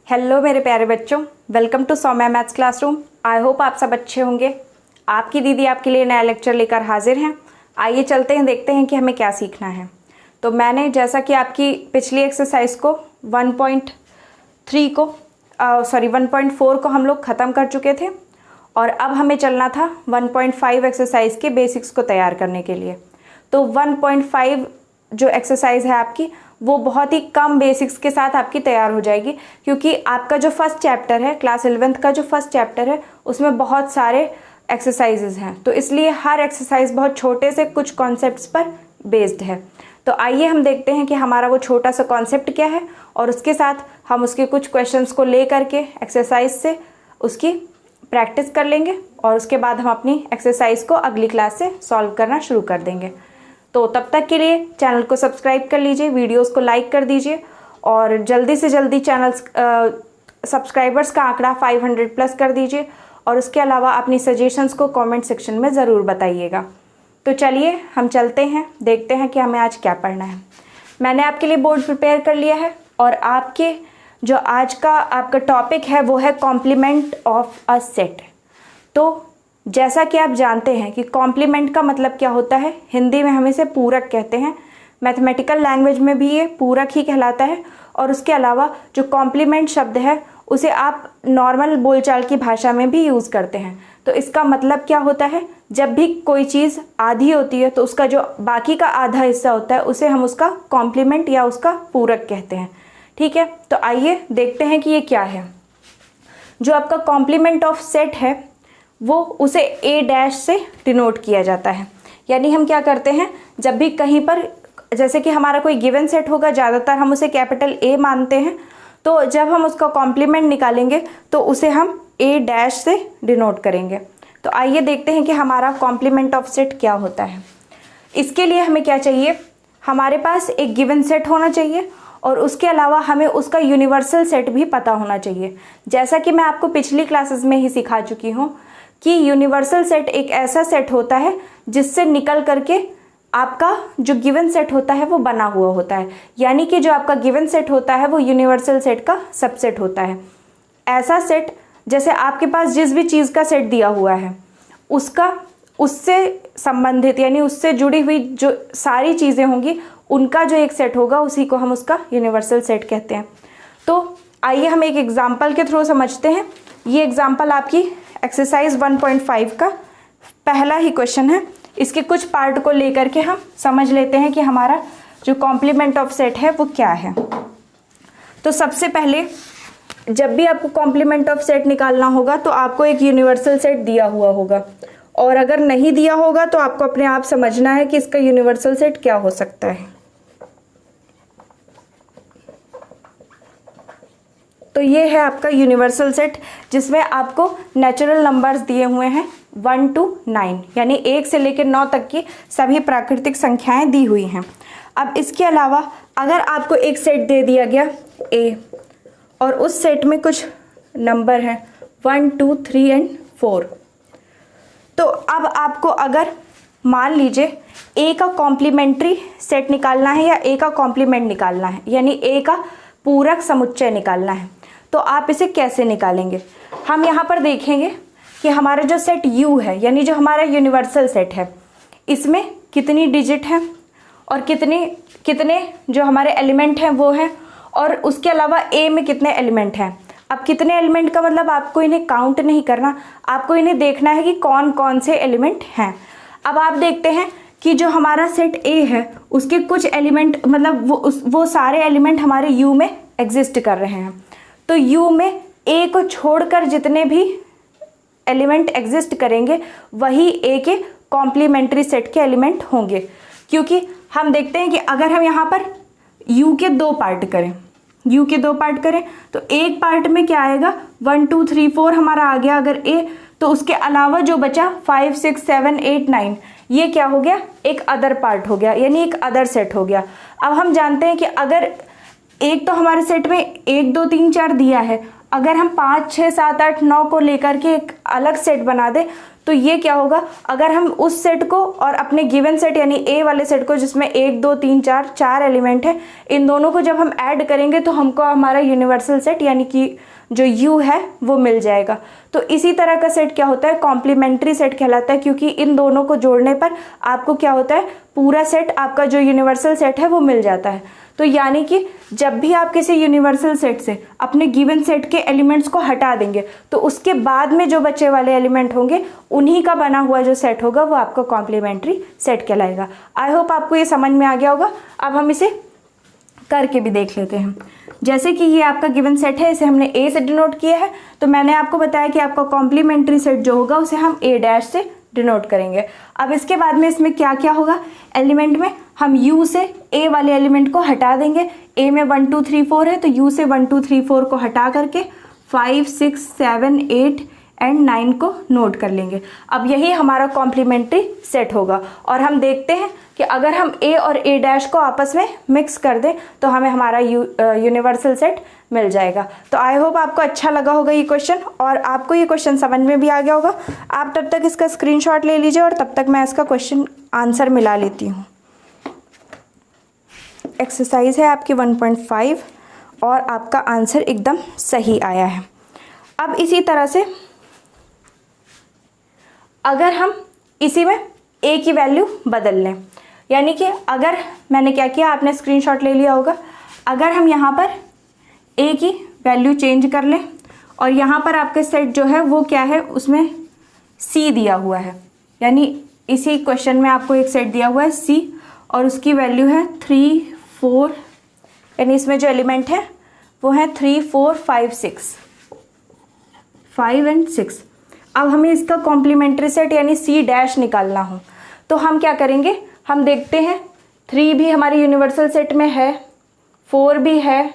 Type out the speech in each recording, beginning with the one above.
Hello मेरे प्यारे बच्चों, welcome to Saumya maths classroom. I hope आप सब अच्छे होंगे। आपकी दीदी आपके लिए नया लेक्चर लेकर हाजिर हैं। आइए चलते हैं, देखते हैं कि हमें क्या सीखना है। तो मैंने जैसा कि आपकी पिछली एक्सरसाइज को 1.4 को हम लोग ख़त्म कर चुके थे और अब हमें चलना था 1.5 एक्सरसाइज के बेसिक्स को तैयार करने के लिए। तो 1.5 जो एक्सरसाइज है आपकी, वो बहुत ही कम बेसिक्स के साथ आपकी तैयार हो जाएगी, क्योंकि आपका जो फर्स्ट चैप्टर है, क्लास 11th का जो फर्स्ट चैप्टर है, उसमें बहुत सारे एक्सरसाइजेज हैं। तो इसलिए हर एक्सरसाइज बहुत छोटे से कुछ कॉन्सेप्ट्स पर बेस्ड है। तो आइए हम देखते हैं कि हमारा वो छोटा सा कॉन्सेप्ट क्या है और उसके साथ हम उसके कुछ क्वेश्चंस को ले करके एक्सरसाइज से उसकी प्रैक्टिस कर लेंगे और उसके बाद हम अपनी एक्सरसाइज को अगली क्लास से सॉल्व करना शुरू कर देंगे। तो तब तक के लिए चैनल को सब्सक्राइब कर लीजिए, वीडियोस को लाइक कर दीजिए और जल्दी से जल्दी चैनल सब्सक्राइबर्स का आंकड़ा 500 प्लस कर दीजिए और उसके अलावा अपनी सजेशंस को कमेंट सेक्शन में ज़रूर बताइएगा। तो चलिए हम चलते हैं, देखते हैं कि हमें आज क्या पढ़ना है। मैंने आपके लिए बोर्ड प्रिपेयर कर लिया है और आपके जो आज का आपका टॉपिक है वो है कॉम्प्लीमेंट ऑफ अ सेट। तो जैसा कि आप जानते हैं कि कॉम्प्लीमेंट का मतलब क्या होता है, हिंदी में हम इसे पूरक कहते हैं, मैथमेटिकल लैंग्वेज में भी ये पूरक ही कहलाता है। और उसके अलावा जो कॉम्प्लीमेंट शब्द है उसे आप नॉर्मल बोलचाल की भाषा में भी यूज़ करते हैं। तो इसका मतलब क्या होता है, जब भी कोई चीज़ आधी होती है तो उसका जो बाकी का आधा हिस्सा होता है उसे हम उसका कॉम्प्लीमेंट या उसका पूरक कहते हैं। ठीक है, तो आइए देखते हैं कि ये क्या है। जो आपका कॉम्प्लीमेंट ऑफ सेट है वो उसे ए डैश से डिनोट किया जाता है। यानी हम क्या करते हैं, जब भी कहीं पर जैसे कि हमारा कोई गिवन सेट होगा, ज़्यादातर हम उसे कैपिटल ए मानते हैं, तो जब हम उसका कॉम्प्लीमेंट निकालेंगे तो उसे हम ए डैश से डिनोट करेंगे। तो आइए देखते हैं कि हमारा कॉम्प्लीमेंट ऑफ सेट क्या होता है। इसके लिए हमें क्या चाहिए, हमारे पास एक गिवन सेट होना चाहिए और उसके अलावा हमें उसका यूनिवर्सल सेट भी पता होना चाहिए। जैसा कि मैं आपको पिछली क्लासेस में ही सिखा चुकी हूँ कि यूनिवर्सल सेट एक ऐसा सेट होता है जिससे निकल करके आपका जो गिवन सेट होता है वो बना हुआ होता है। यानी कि जो आपका गिवन सेट होता है वो यूनिवर्सल सेट का सबसेट होता है। ऐसा सेट जैसे आपके पास जिस भी चीज़ का सेट दिया हुआ है उसका उससे संबंधित यानी उससे जुड़ी हुई जो सारी चीज़ें होंगी उनका जो एक सेट होगा उसी को हम उसका यूनिवर्सल सेट कहते हैं। तो आइए हम एक एग्जाम्पल के थ्रू समझते हैं। ये एग्जाम्पल आपकी एक्सरसाइज 1.5 का पहला ही क्वेश्चन है। इसके कुछ पार्ट को लेकर के हम समझ लेते हैं कि हमारा जो कॉम्प्लीमेंट ऑफ सेट है वो क्या है। तो सबसे पहले जब भी आपको कॉम्प्लीमेंट ऑफ सेट निकालना होगा तो आपको एक यूनिवर्सल सेट दिया हुआ होगा, और अगर नहीं दिया होगा तो आपको अपने आप समझना है कि इसका यूनिवर्सल सेट क्या हो सकता है। तो ये है आपका यूनिवर्सल सेट जिसमें आपको नेचुरल नंबर्स दिए हुए हैं 1 to 9, यानी 1 से लेकर 9 तक की सभी प्राकृतिक संख्याएं दी हुई हैं। अब इसके अलावा अगर आपको एक सेट दे दिया गया A और उस सेट में कुछ नंबर हैं 1 2 3 एंड 4, तो अब आपको अगर मान लीजिए A का कॉम्प्लीमेंट्री सेट निकालना है या A का कॉम्प्लीमेंट निकालना है, यानी A का पूरक समुच्चय निकालना है, तो आप इसे कैसे निकालेंगे। हम यहाँ पर देखेंगे कि हमारा जो सेट U है, यानी जो हमारा यूनिवर्सल सेट है, इसमें कितनी डिजिट है और कितने जो हमारे एलिमेंट हैं वो हैं, और उसके अलावा A में कितने एलिमेंट हैं। अब कितने एलिमेंट का मतलब आपको इन्हें काउंट नहीं करना, आपको इन्हें देखना है कि कौन कौन से एलिमेंट हैं। अब आप देखते हैं कि जो हमारा सेट A है उसके कुछ एलिमेंट मतलब वो सारे एलिमेंट हमारे U में एग्जिस्ट कर रहे हैं। तो U में A को छोड़कर जितने भी एलिमेंट एग्जिस्ट करेंगे वही A के कॉम्प्लीमेंट्री सेट के एलिमेंट होंगे। क्योंकि हम देखते हैं कि अगर हम यहाँ पर U के दो पार्ट करें तो एक पार्ट में क्या आएगा 1 2 3 4 हमारा आ गया अगर A, तो उसके अलावा जो बचा 5 6 7 8 9 ये क्या हो गया, एक अदर पार्ट हो गया, यानी एक अदर सेट हो गया। अब हम जानते हैं कि अगर एक तो हमारे सेट में 1 2 3 4 दिया है, अगर हम 5 6 7 8 9 को लेकर के एक अलग सेट बना दे तो ये क्या होगा, अगर हम उस सेट को और अपने गिवन सेट यानी ए वाले सेट को जिसमें 1 2 3 4 एलिमेंट है, इन दोनों को जब हम ऐड करेंगे तो हमको हमारा यूनिवर्सल सेट यानी कि जो U है वो मिल जाएगा। तो इसी तरह का सेट क्या होता है, कॉम्प्लीमेंट्री सेट कहलाता है, क्योंकि इन दोनों को जोड़ने पर आपको क्या होता है, पूरा सेट आपका जो यूनिवर्सल सेट है वो मिल जाता है। तो यानी कि जब भी आप किसी यूनिवर्सल सेट से अपने गिवन सेट के एलिमेंट्स को हटा देंगे तो उसके बाद में जो बचे वाले एलिमेंट होंगे उन्हीं का बना हुआ जो सेट होगा वो आपका कॉम्प्लीमेंट्री सेट कहलाएगा। आई होप आपको ये समझ में आ गया होगा। अब हम इसे करके भी देख लेते हैं। जैसे कि ये आपका गिवन सेट है, इसे हमने ए से डिनोट किया है, तो मैंने आपको बताया कि आपका कॉम्प्लीमेंट्री सेट जो होगा उसे हम ए डैश से डिनोट करेंगे। अब इसके बाद में इसमें क्या क्या होगा, एलिमेंट में हम U से ए वाले एलिमेंट को हटा देंगे। ए में 1 2 3 4 है, तो U से 1 2 3 4 को हटा करके 5 6 7 8 एंड 9 को नोट कर लेंगे। अब यही हमारा कॉम्प्लीमेंट्री सेट होगा और हम देखते हैं कि अगर हम ए और ए डैश को आपस में मिक्स कर दें तो हमें हमारा यूनिवर्सल सेट मिल जाएगा। तो आई होप आपको अच्छा लगा होगा ये क्वेश्चन और आपको ये क्वेश्चन समझ में भी आ गया होगा। आप तब तक इसका स्क्रीनशॉट ले लीजिए और तब तक मैं इसका क्वेश्चन आंसर मिला लेती हूँ। एक्सरसाइज है आपकी 1.5 और आपका आंसर एकदम सही आया है। अब इसी तरह से अगर हम इसी में ए की वैल्यू बदल लें, यानी कि अगर मैंने क्या किया, आपने स्क्रीनशॉट ले लिया होगा, अगर हम यहाँ पर ए की वैल्यू चेंज कर लें और यहाँ पर आपके सेट जो है वो क्या है, उसमें सी दिया हुआ है, यानी इसी क्वेश्चन में आपको एक सेट दिया हुआ है सी और उसकी वैल्यू है 3 4, यानी इसमें जो एलिमेंट है वो है 3 4 5 6 5 एंड 6। अब हमें इसका कॉम्प्लीमेंट्री सेट यानी सी डैश निकालना हो तो हम क्या करेंगे, हम देखते हैं 3 भी हमारे यूनिवर्सल सेट में है, 4 भी है,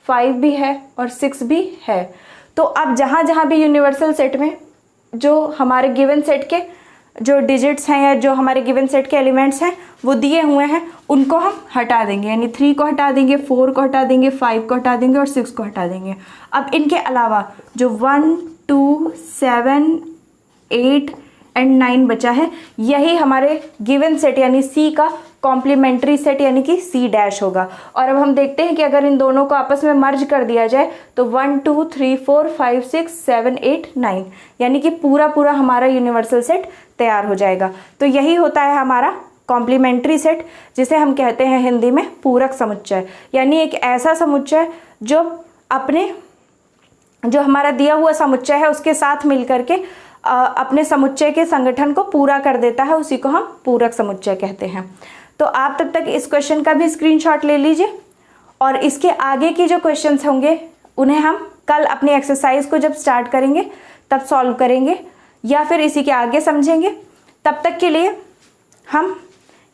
5 भी है और 6 भी है। तो अब जहाँ जहाँ भी यूनिवर्सल सेट में जो हमारे गिवन सेट के जो डिजिट्स हैं या जो हमारे गिवन सेट के एलिमेंट्स हैं वो दिए हुए हैं उनको हम हटा देंगे, यानी 3 को हटा देंगे, 4 को हटा देंगे, 5 को हटा देंगे और 6 को हटा देंगे। अब इनके अलावा जो 1 2 7 8 एंड 9 बचा है, यही हमारे गिवन सेट यानी सी का कॉम्प्लीमेंट्री सेट यानी कि सी डैश होगा। और अब हम देखते हैं कि अगर इन दोनों को आपस में मर्ज कर दिया जाए तो 1 2 3 4 5 6 7 8 9 यानी कि पूरा पूरा हमारा यूनिवर्सल सेट तैयार हो जाएगा। तो यही होता है हमारा कॉम्प्लीमेंट्री सेट, जिसे हम कहते हैं हिंदी में पूरक समुच्चय, यानी एक ऐसा समुच्चय जो अपने जो हमारा दिया हुआ समुच्चय है उसके साथ मिलकर के अपने समुच्चय के संगठन को पूरा कर देता है, उसी को हम पूरक समुच्चय कहते हैं। तो आप तब तक इस क्वेश्चन का भी स्क्रीनशॉट ले लीजिए और इसके आगे की जो क्वेश्चंस होंगे उन्हें हम कल अपनी एक्सरसाइज को जब स्टार्ट करेंगे तब सॉल्व करेंगे या फिर इसी के आगे समझेंगे। तब तक के लिए हम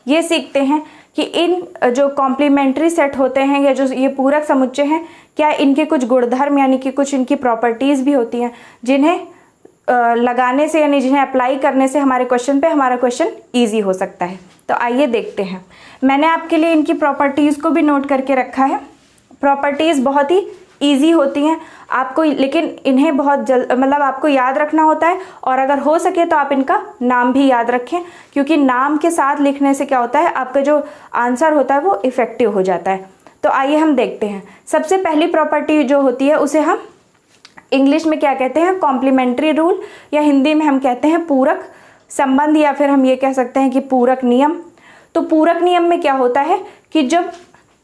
ये सीखते हैं कि इन जो कॉम्प्लीमेंट्री सेट होते हैं या जो ये पूरक समुच्चय हैं, क्या इनके कुछ गुणधर्म यानी कि कुछ इनकी प्रॉपर्टीज़ भी होती हैं जिन्हें लगाने से यानी जिन्हें अप्लाई करने से हमारे क्वेश्चन पे हमारा क्वेश्चन इजी हो सकता है। तो आइए देखते हैं। मैंने आपके लिए इनकी प्रॉपर्टीज़ को भी नोट करके रखा है। प्रॉपर्टीज़ बहुत ही इजी होती हैं आपको, लेकिन इन्हें बहुत मतलब आपको याद रखना होता है और अगर हो सके तो आप इनका नाम भी याद रखें, क्योंकि नाम के साथ लिखने से क्या होता है, आपका जो आंसर होता है वो इफ़ेक्टिव हो जाता है। तो आइए हम देखते हैं। सबसे पहली प्रॉपर्टी जो होती है उसे हम इंग्लिश में क्या कहते हैं, कॉम्प्लीमेंट्री रूल, या हिंदी में हम कहते हैं पूरक संबंध, या फिर हम ये कह सकते हैं कि पूरक नियम। तो पूरक नियम में क्या होता है कि जब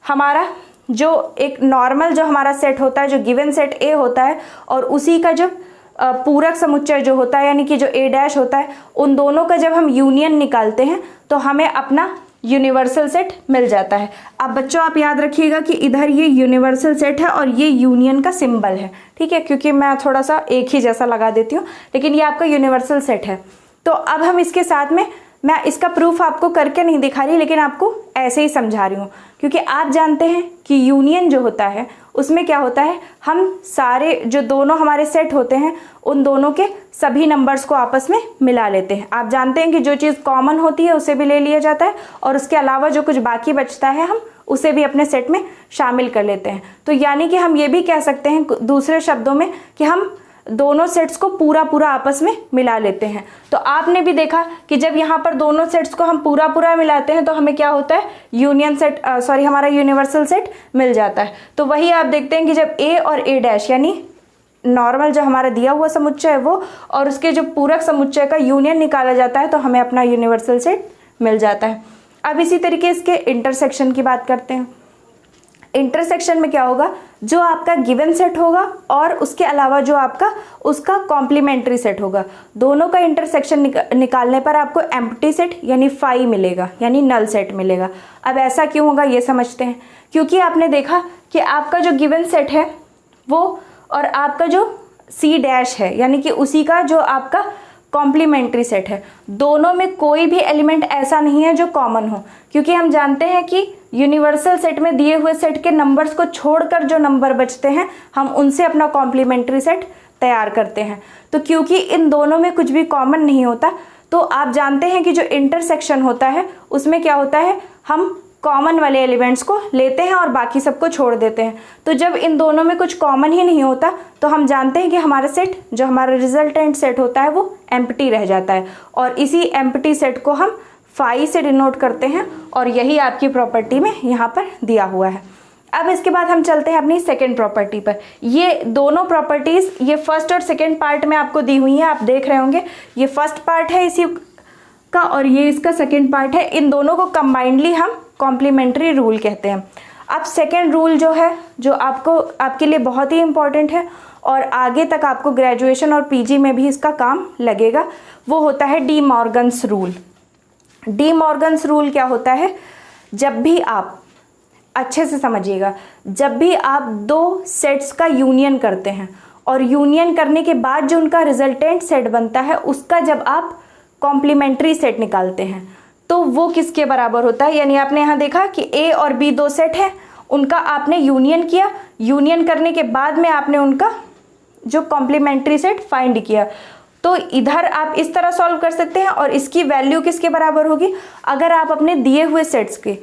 हमारा जो एक नॉर्मल जो हमारा सेट होता है, जो गिवन सेट ए होता है और उसी का जब पूरक समुच्चय जो होता है यानी कि जो ए डैश होता है, उन दोनों का जब हम यूनियन निकालते हैं तो हमें अपना यूनिवर्सल सेट मिल जाता है। अब बच्चों आप याद रखिएगा कि इधर ये यूनिवर्सल सेट है और ये यूनियन का सिंबल है, ठीक है, क्योंकि मैं थोड़ा सा एक ही जैसा लगा देती हूँ, लेकिन ये आपका यूनिवर्सल सेट है। तो अब हम इसके साथ में, मैं इसका प्रूफ आपको करके नहीं दिखा रही लेकिन आपको ऐसे ही समझा रही हूँ, क्योंकि आप जानते हैं कि यूनियन जो होता है उसमें क्या होता है, हम सारे जो दोनों हमारे सेट होते हैं उन दोनों के सभी नंबर्स को आपस में मिला लेते हैं। आप जानते हैं कि जो चीज़ कॉमन होती है उसे भी ले लिया जाता है और उसके अलावा जो कुछ बाकी बचता है हम उसे भी अपने सेट में शामिल कर लेते हैं। तो यानी कि हम ये भी कह सकते हैं दूसरे शब्दों में कि हम दोनों सेट्स को पूरा पूरा आपस में मिला लेते हैं। तो आपने भी देखा कि जब यहाँ पर दोनों सेट्स को हम पूरा पूरा मिलाते हैं तो हमें क्या होता है, यूनियन सेट हमारा यूनिवर्सल सेट मिल जाता है। तो वही आप देखते हैं कि जब ए और ए डैश यानी नॉर्मल जो हमारा दिया हुआ समुच्चय है वो और उसके जो पूरक समुच्चय का यूनियन निकाला जाता है तो हमें अपना यूनिवर्सल सेट मिल जाता है। अब इसी तरीके इसके इंटरसेक्शन की बात करते हैं। इंटरसेक्शन में क्या होगा, जो आपका गिवन सेट होगा और उसके अलावा जो आपका उसका कॉम्प्लीमेंट्री सेट होगा, दोनों का इंटरसेक्शन निकालने पर आपको एम्प्टी सेट यानी फाई मिलेगा, यानी नल सेट मिलेगा। अब ऐसा क्यों होगा ये समझते हैं। क्योंकि आपने देखा कि आपका जो गिवन सेट है वो और आपका जो सी डैश है यानी कि उसी का जो आपका कॉम्प्लीमेंट्री सेट है, दोनों में कोई भी एलिमेंट ऐसा नहीं है जो कॉमन हो। क्योंकि हम जानते हैं कि यूनिवर्सल सेट में दिए हुए सेट के नंबर्स को छोड़कर जो नंबर बचते हैं हम उनसे अपना कॉम्प्लीमेंट्री सेट तैयार करते हैं। तो क्योंकि इन दोनों में कुछ भी कॉमन नहीं होता तो आप जानते हैं कि जो इंटरसेक्शन होता है उसमें क्या होता है, हम कॉमन वाले एलिमेंट्स को लेते हैं और बाकी सबको छोड़ देते हैं। तो जब इन दोनों में कुछ कॉमन ही नहीं होता तो हम जानते हैं कि हमारा सेट जो हमारा रिजल्टेंट सेट होता है वो एम्प्टी रह जाता है और इसी एम्प्टी सेट को हम फाई से डिनोट करते हैं और यही आपकी प्रॉपर्टी में यहाँ पर दिया हुआ है। अब इसके बाद हम चलते हैं अपनी सेकेंड प्रॉपर्टी पर। ये दोनों प्रॉपर्टीज़ ये फर्स्ट और सेकेंड पार्ट में आपको दी हुई हैं, आप देख रहे होंगे ये फर्स्ट पार्ट है इसी का और ये इसका सेकेंड पार्ट है। इन दोनों को कंबाइंडली हम कॉम्प्लीमेंट्री रूल कहते हैं। अब सेकेंड रूल जो है जो आपके लिए बहुत ही इम्पॉर्टेंट है और आगे तक आपको ग्रेजुएशन और पीजी में भी इसका काम लगेगा, वो होता है D Morgan's rule. D Morgan's rule क्या होता है, जब भी आप अच्छे से समझिएगा, जब भी आप दो सेट्स का यूनियन करते हैं और यूनियन करने के बाद जो उनका रिजल्टेंट सेट बनता है उसका जब आप कॉम्प्लीमेंट्री सेट निकालते हैं तो वो किसके बराबर होता है। यानी आपने यहाँ देखा कि ए और बी दो सेट हैं, उनका आपने यूनियन किया, यूनियन करने के बाद में आपने उनका जो कॉम्प्लीमेंट्री सेट फाइंड किया। तो इधर आप इस तरह सॉल्व कर सकते हैं और इसकी वैल्यू किसके बराबर होगी, अगर आप अपने दिए हुए सेट्स के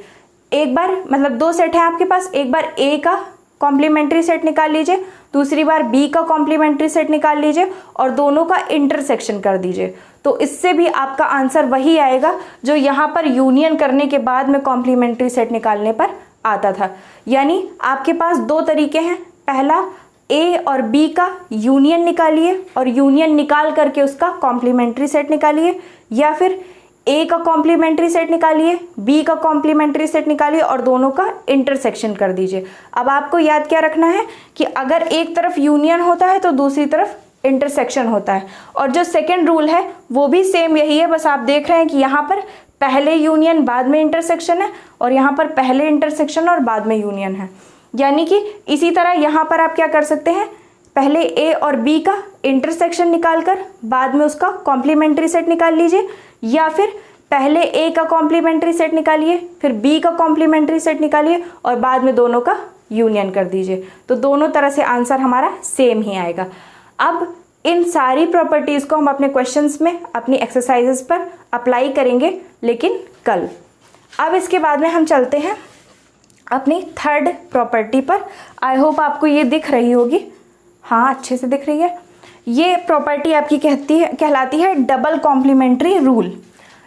एक बार मतलब दो सेट हैं आपके पास, एक बार ए का कॉम्प्लीमेंट्री सेट निकाल लीजिए, दूसरी बार बी का कॉम्प्लीमेंट्री सेट निकाल लीजिए और दोनों का इंटरसेक्शन कर दीजिए। तो इससे भी आपका आंसर वही आएगा जो यहाँ पर यूनियन करने के बाद में कॉम्प्लीमेंट्री सेट निकालने पर आता था। यानी आपके पास दो तरीके हैं, पहला ए और बी का यूनियन निकालिए और यूनियन निकाल करके उसका कॉम्प्लीमेंट्री सेट निकालिए, या फिर ए का कॉम्प्लीमेंट्री सेट निकालिए, बी का कॉम्प्लीमेंट्री सेट निकालिए और दोनों का इंटरसेक्शन कर दीजिए। अब आपको याद क्या रखना है कि अगर एक तरफ यूनियन होता है तो दूसरी तरफ इंटरसेक्शन होता है। और जो सेकेंड रूल है वो भी सेम यही है, बस आप देख रहे हैं कि यहाँ पर पहले यूनियन बाद में इंटरसेक्शन है और यहाँ पर पहले इंटरसेक्शन और बाद में यूनियन है। यानी कि इसी तरह यहाँ पर आप क्या कर सकते हैं, पहले ए और बी का इंटरसेक्शन निकालकर बाद में उसका कॉम्प्लीमेंट्री सेट निकाल लीजिए, या फिर पहले ए का कॉम्प्लीमेंट्री सेट निकालिए फिर बी का कॉम्प्लीमेंट्री सेट निकालिए और बाद में दोनों का यूनियन कर दीजिए। तो दोनों तरह से आंसर हमारा सेम ही आएगा। अब इन सारी प्रॉपर्टीज़ को हम अपने क्वेश्चंस में अपनी एक्सरसाइजेस पर अप्लाई करेंगे, लेकिन कल। अब इसके बाद में हम चलते हैं अपनी थर्ड प्रॉपर्टी पर। आई होप आपको ये दिख रही होगी, हाँ अच्छे से दिख रही है। ये प्रॉपर्टी आपकी कहलाती है double complementary rule.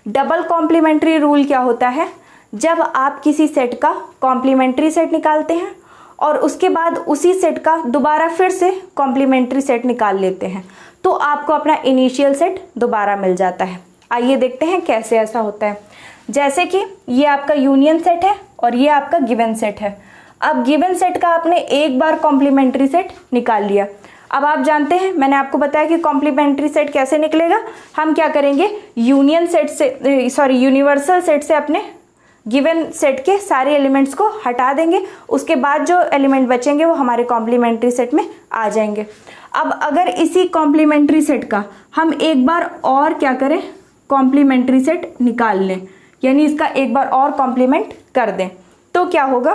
Double complementary rule क्या होता है, जब आप किसी सेट का कॉम्प्लीमेंट्री सेट निकालते हैं और उसके बाद उसी सेट का दोबारा फिर से कॉम्प्लीमेंट्री सेट निकाल लेते हैं तो आपको अपना इनिशियल सेट दोबारा मिल जाता है। आइए देखते हैं कैसे ऐसा होता है। जैसे कि ये आपका यूनियन सेट है और ये आपका गिवन सेट है। अब गिवन सेट का आपने एक बार कॉम्प्लीमेंट्री सेट निकाल लिया। अब आप जानते हैं, मैंने आपको बताया कि कॉम्प्लीमेंट्री सेट कैसे निकलेगा। हम क्या करेंगे, यूनिवर्सल सेट से अपने गिवन सेट के सारे एलिमेंट्स को हटा देंगे, उसके बाद जो एलिमेंट बचेंगे वो हमारे कॉम्प्लीमेंट्री सेट में आ जाएंगे। अब अगर इसी कॉम्प्लीमेंट्री सेट का हम एक बार और क्या करें, कॉम्प्लीमेंट्री सेट निकाल लें, यानी इसका एक बार और कॉम्प्लीमेंट कर दें, तो क्या होगा,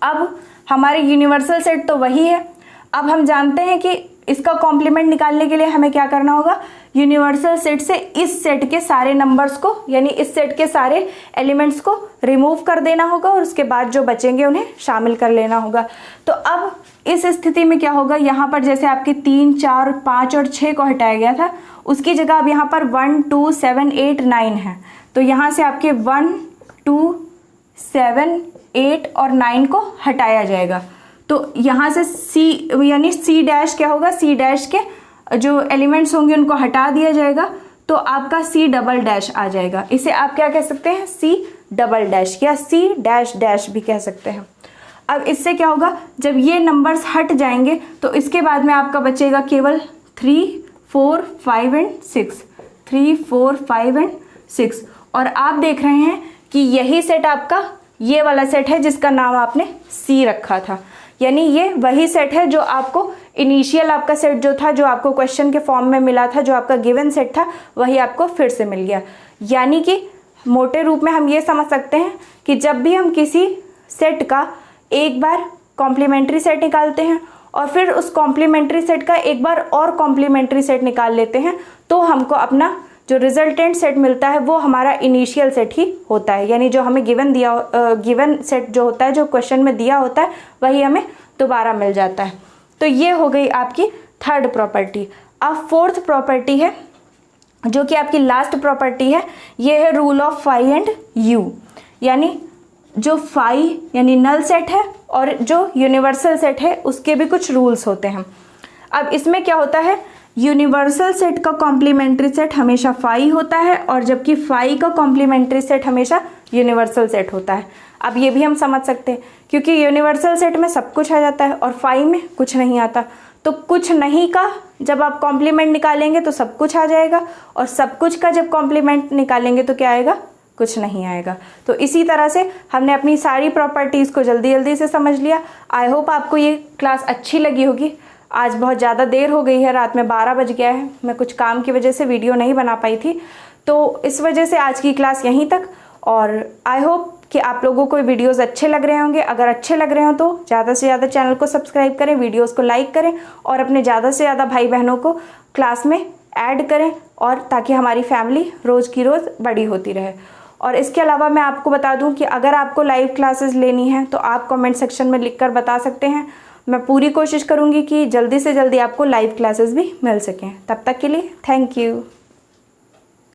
अब हमारे यूनिवर्सल सेट तो वही है। अब हम जानते हैं कि इसका कॉम्प्लीमेंट निकालने के लिए हमें क्या करना होगा, यूनिवर्सल सेट से इस सेट के सारे नंबर्स को यानी इस सेट के सारे एलिमेंट्स को रिमूव कर देना होगा और उसके बाद जो बचेंगे उन्हें शामिल कर लेना होगा। तो अब इस स्थिति में क्या होगा, यहाँ पर जैसे आपके 3, 4, 5 और 6 को हटाया गया था, उसकी जगह अब यहाँ पर 1, 2, 7, 8, 9 है। तो यहाँ से आपके 1, 2, 7, 8 और 9 को हटाया जाएगा। तो यहाँ से सी यानी सी डैश क्या होगा, सी डैश के जो एलिमेंट्स होंगे उनको हटा दिया जाएगा, तो आपका सी डबल डैश आ जाएगा। इसे आप क्या कह सकते हैं, सी डबल डैश या सी डैश डैश भी कह सकते हैं। अब इससे क्या होगा, जब ये नंबर्स हट जाएंगे तो इसके बाद में आपका बचेगा केवल 3, 4, 5 एंड 6, 3, 4, 5 एंड 6। और आप देख रहे हैं कि यही सेट आपका ये वाला सेट है जिसका नाम आपने सी रखा था, यानी ये वही सेट है जो आपको इनिशियल आपका सेट जो था, जो आपको क्वेश्चन के फॉर्म में मिला था, जो आपका गिवन सेट था, वही आपको फिर से मिल गया। यानी कि मोटे रूप में हम ये समझ सकते हैं कि जब भी हम किसी सेट का एक बार कॉम्प्लीमेंट्री सेट निकालते हैं और फिर उस कॉम्प्लीमेंट्री सेट का एक बार और कॉम्प्लीमेंट्री सेट निकाल लेते हैं, तो हमको अपना जो रिजल्टेंट सेट मिलता है वो हमारा इनिशियल सेट ही होता है। यानी जो हमें गिवन सेट जो होता है, जो क्वेश्चन में दिया होता है, वही हमें दोबारा मिल जाता है। तो ये हो गई आपकी थर्ड प्रॉपर्टी। अब फोर्थ प्रॉपर्टी है जो कि आपकी लास्ट प्रॉपर्टी है, ये है रूल ऑफ फाई एंड यू। यानी जो फाई यानी नल सेट है और जो यूनिवर्सल सेट है उसके भी कुछ रूल्स होते हैं। अब इसमें क्या होता है, यूनिवर्सल सेट का कॉम्प्लीमेंट्री सेट हमेशा फाई होता है और जबकि फाई का कॉम्प्लीमेंट्री सेट हमेशा यूनिवर्सल सेट होता है। अब ये भी हम समझ सकते हैं क्योंकि यूनिवर्सल सेट में सब कुछ आ जाता है और फाई में कुछ नहीं आता। तो कुछ नहीं का जब आप कॉम्प्लीमेंट निकालेंगे तो सब कुछ आ जाएगा और सब कुछ का जब कॉम्प्लीमेंट निकालेंगे तो क्या आएगा, कुछ नहीं आएगा। तो इसी तरह से हमने अपनी सारी प्रॉपर्टीज़ को जल्दी जल्दी से समझ लिया। आई होप आपको ये क्लास अच्छी लगी होगी। आज बहुत ज़्यादा देर हो गई है, रात में 12 बज गया है, मैं कुछ काम की वजह से वीडियो नहीं बना पाई थी, तो इस वजह से आज की क्लास यहीं तक। और आई होप कि आप लोगों को वीडियोस अच्छे लग रहे होंगे। अगर अच्छे लग रहे हो तो ज़्यादा से ज़्यादा चैनल को सब्सक्राइब करें, वीडियोस को लाइक करें और अपने ज़्यादा से ज़्यादा भाई बहनों को क्लास में ऐड करें, और ताकि हमारी फैमिली रोज़ की रोज़ बड़ी होती रहे। और इसके अलावा मैं आपको बता दूं कि अगर आपको लाइव क्लासेस लेनी है तो आप कमेंट सेक्शन में लिखकर बता सकते हैं। मैं पूरी कोशिश करूंगी कि जल्दी से जल्दी आपको लाइव क्लासेस भी मिल सकें। तब तक के लिए थैंक यू।